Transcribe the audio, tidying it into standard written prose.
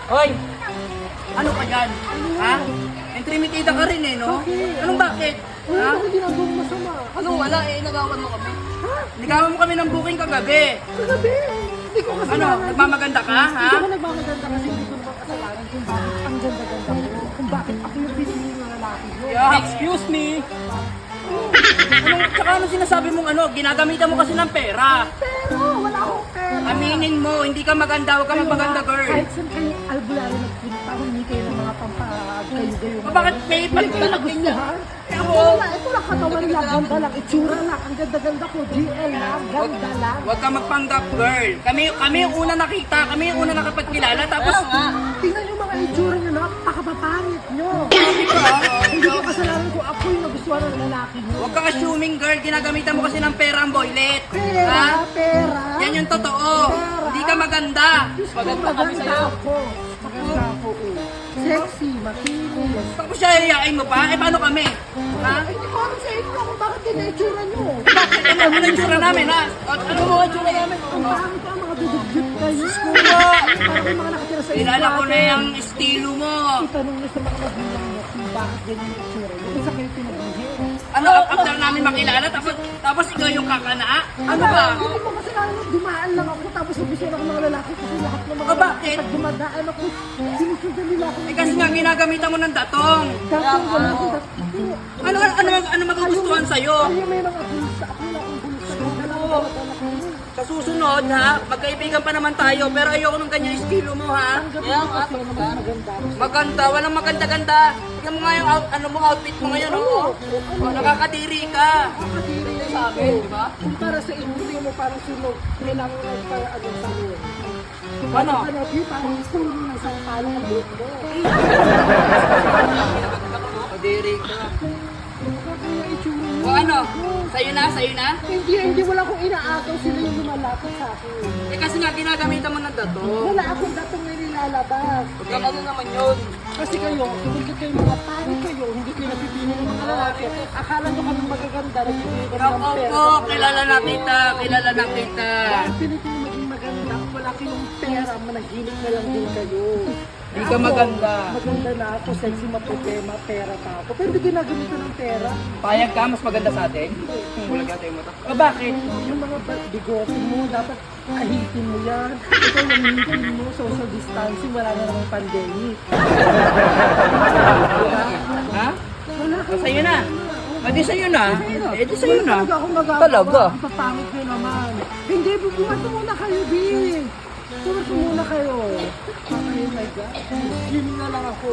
Hoy! Ano ka dyan? Ha? Intrimitida ka rin eh, no? Anong bakit? Wala Ha? ako ginagawang masama. Anong wala eh? Nagawan mo kami. Nigawan mo kami ng booking kagabi. Kagabi, hindi ko Ano? kasalanan. Nagmamaganda ka, ha? Hindi ko nagmamaganda kasi hindi ko naman kasalanan kung bakit ang ganda-ganda mo. Kung bakit ako yung pinili ng lalaki mo. Yeah. Excuse me? Tsaka ano sinasabi mong ano? Ginagamitan mo kasi ng pera. Pero wala akong pera. Aminin mo, hindi ka maganda. Huwag ka magpaganda, girl. Kahit saan kayo albularyo nagpunta, hindi kayo ng mga pampagayo-gayo. Bakit may Hindi kayo pagpalaking niya? nagustuhan. Ako. Ito lang katawan lang, ganda lang, itsura lang, ang ganda-ganda ko, GL lang, ganda lang. Huwag ka magpanggap, girl. Kami yung una nakita. Kami yung una nakapagkilala. Tapos, Tingnan yung mga itsura nyo, napakapapangit nyo. sabi ko, Hindi ko kasalanan ko ako yung nagustuhan ng lalaki nyo. huwag ka assuming, girl. Ginagamitan mo kasi ng pera ang boylet. Pera, Ha? pera. Yan yung totoo. Hindi ka maganda. Maganda ako. Maganda ako. Sexy, makinis. Tapos siya yayain mo pa? Eh, paano kami? Ha? Hindi ko alam sa inyo kung bakit ganyan yung itsura nyo. Bakit? Ano yung tsura namin, ha? Ano mo ang tsura namin? Ang pangit ko, ang mga dudugyot kayo. Kuya! Parang yung mga nakatira sa Kilala ko na natin. yung estilo mo. Itanong nyo sa mga magulang nyo kung bakit ganyan yung itsura nyo. Isa kayo pinabuhi. Ano, after namin makilala, tapos ikaw yung kakana? Ano ba? Hindi ko kasi dumaan lang ako tapos nabisyan ako ng mga lalaki kasi lahat ng mga Ah, bakit? pag dumadaan ako, sinusundan nila ako. Eh kasi nga ginagamitan mo ng datong. Datong wala akong Ano magugustuhan sa'yo? Ayaw may mga bulsa. Ako wala akong bulsa. Dala ko. Sa susunod, ha? Magkaibigan pa naman tayo, pero ayoko ng ganyan estilo mo, ha? Kaya nga, kasi naman maganda. Maganda, walang maganda-ganda. Tingnan mo nga yung outfit mo ngayon, oh. Oh, nakakadiri ka. Nakatiri na Sa akin, di ba? Kung para sa inyo, hindi mo parang sunog. Kailangan mo para ano sa iyo. Ano? Ano, parang sunog ng isang palo ng buhok mo. Kadiri ka. Kaya itsura nyo. O ano? Sa'yo na? Sa'yo na? Hindi wala akong inaagaw sila yung lumalapit sa akin. Eh kasi nga ginagamitan mo ng datong. Wala akong datong na nilalabas. Ano naman yun? Kasi kayo, hindi kayo mga pare kayo, hindi kayo napipili ng mga lalaki. Akala nyo kami magaganda, nagbibigay kami ng Ako pera. po, kilala na kita, kilala na kita. Bakit pinili kayo maging maganda? Wala kayong pera, managinip na lang din kayo. Di ka Ako, maganda. Maganda na ako, sexy, maputi, mapera pa ako. Pero hindi ginagamit ng pera. Payag ka, mas maganda sa atin? Bulag natin mo to. O bakit? Yung mga bigote mo, dapat ahitin mo yan. Ikaw yung hitin mo, social distancing, wala na namang pandemic. Ha? Wala O sa'yo na. O di sa'yo na. Eh di sa'yo na. Talaga akong magagawa. Talaga? Ang papangit nyo naman. Hindi, bumato muna kayo, B. Bumato muna kayo. Oh my God. Swimming na lang ako.